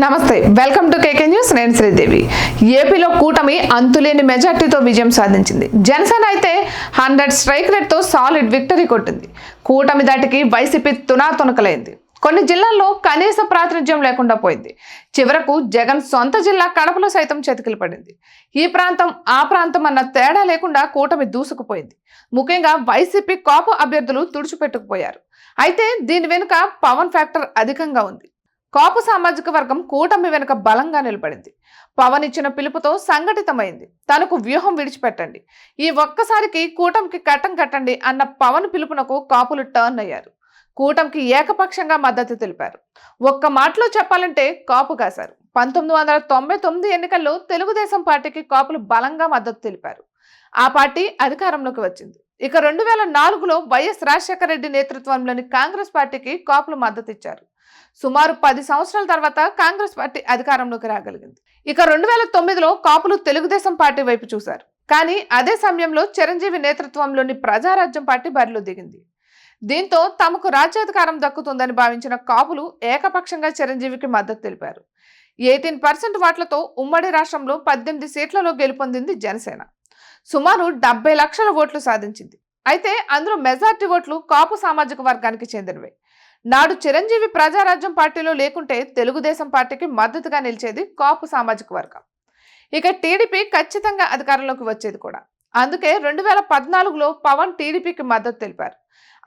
నమస్తే welcome to KK news నేను శ్రీదేవి ఏపీలో కూటమి అంతులేని మెజార్టీతో విజయం సాధించింది జనసేన అయితే 100 స్ట్రైక్ రేట్తో సాలిడ్ విక్టరీ కొట్టింది కూటమి దాటికి వైసీపీ తునాతునకలైంది కొన్ని జిల్లాల్లో కనీస ప్రాతినిధ్యం లేకుండా పోయింది చివరకు జగన్ సొంత జిల్లా కడపలో సైతం చతికిల పడింది ఈ ప్రాంతం ఆ ప్రాంతం అన్న తేడా లేకుండా కూటమి దూసుకుపోయింది ముఖ్యంగా వైసీపీ కాపు అభ్యర్థులు తుడిచిపెట్టుకుపోయారు అయితే దీని వెనుక పవన్ ఫ్యాక్టర్ అధికంగా ఉంది కాపు సామాజిక వర్గం కూటమి వెనుక బలంగా నిలబడింది పవన్ ఇచ్చిన పిలుపుతో సంఘటితమైంది తనకు వ్యూహం విడిచిపెట్టండి ఈ ఒక్కసారికి కూటమికి కట్టం కట్టండి అన్న పవన్ పిలుపునకు కాపులు టర్న్ అయ్యారు కూటమికి ఏకపక్షంగా మద్దతు తెలిపారు ఒక్క మాటలో చెప్పాలంటే కాపు కాశారు 1999 ఎన్నికల్లో తెలుగుదేశం పార్టీకి కాపులు బలంగా మద్దతు తెలిపారు ఆ పార్టీ అధికారంలోకి వచ్చింది ఇక 2004లో వైఎస్ రాజశేఖర రెడ్డి నేతృత్వంలోని కాంగ్రెస్ పార్టీకి కాపులు మద్దతు ఇచ్చారు సుమారు 10 సంవత్సరాల తర్వాత కాంగ్రెస్ పార్టీ అధికారంలోకి రాగలిగింది ఇక 2009లో కాపులు తెలుగుదేశం పార్టీ వైపు చూశారు కానీ అదే సమయంలో చిరంజీవి నేతృత్వంలోని ప్రజారాజ్యం పార్టీ బరిలో దిగింది దీంతో తమకు రాజ్యాధికారం దక్కుతుందని భావించిన కాపులు ఏకపక్షంగా చిరంజీవికి మద్దతు తెలిపారు 18% ఓట్లతో ఉమ్మడి రాష్ట్రంలో 18 సీట్లలో గెలుపొందింది జనసేన సుమారు 70 లక్షల ఓట్లు సాధించింది అయితే అందులో మెజార్టీ ఓట్లు కాపు సామాజిక వర్గానికి చెందినవే నాడు చిరంజీవి ప్రజారాజ్యం పార్టీలో లేకుంటే తెలుగుదేశం పార్టీకి మద్దతుగా నిలిచేది కాపు సామాజిక వర్గం ఇక టీడీపీ ఖచ్చితంగా అధికారంలోకి వచ్చేది కూడా అందుకే 2014లో పవన్ టీడీపీకి మద్దతు తెలిపారు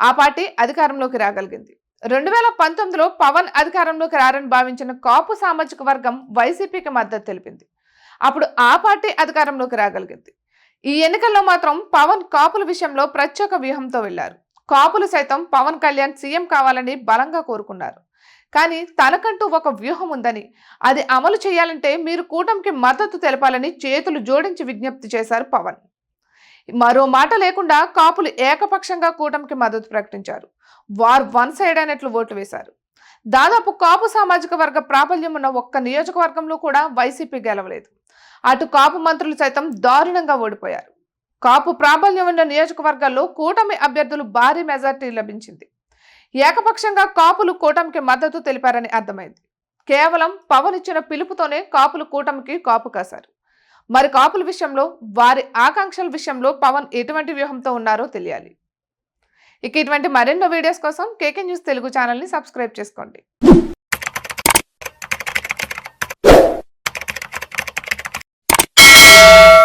ఆ పార్టీ అధికారంలోకి రాగలిగింది 2019లో పవన్ అధికారంలోకి రారని భావించిన కాపు సామాజిక వర్గం వైసీపీకి మద్దతు తెలిపింది అప్పుడు ఆ పార్టీ అధికారంలోకి రాగలిగింది ఈ ఎన్నికల్లో మాత్రం పవన్ కాపుల విషయంలో ప్రత్యేక వ్యూహంతో వెళ్లారు కాపులు సైతం పవన్ కళ్యాణ్ సీఎం కావాలని బలంగా కోరుకున్నారు కానీ తనకంటూ ఒక వ్యూహం ఉందని అది అమలు చేయాలంటే మీరు కూటమికి మద్దతు తెలపాలని చేతులు జోడించి విజ్ఞప్తి చేశారు పవన్ మరో మాట లేకుండా కాపులు ఏకపక్షంగా కూటమికి మద్దతు ప్రకటించారు వార్ వన్ సైడ్ అయినట్లు ఓట్లు వేశారు దాదాపు కాపు సామాజిక వర్గ ప్రాబల్యం ఉన్న ఒక్క నియోజకవర్గంలో కూడా వైసీపీ గెలవలేదు అటు కాపు మంత్రులు సైతం దారుణంగా ఓడిపోయారు కాపు ప్రాబల్యం ఉన్న నియోజకవర్గాల్లో కూటమి అభ్యర్థులు భారీ మెజార్టీ లభించింది ఏకపక్షంగా కాపులు కూటమికి మద్దతు తెలిపారని అర్థమైంది కేవలం పవన్ ఇచ్చిన పిలుపుతోనే కాపులు కూటమికి కాపు కాశారు మరి కాపుల విషయంలో వారి ఆకాంక్షల విషయంలో పవన్ ఎటువంటి వ్యూహంతో ఉన్నారో తెలియాలి ఇక ఇటువంటి మరెన్నో వీడియోస్ కోసం కేకే న్యూస్ తెలుగు ఛానల్ని సబ్స్క్రైబ్ చేసుకోండి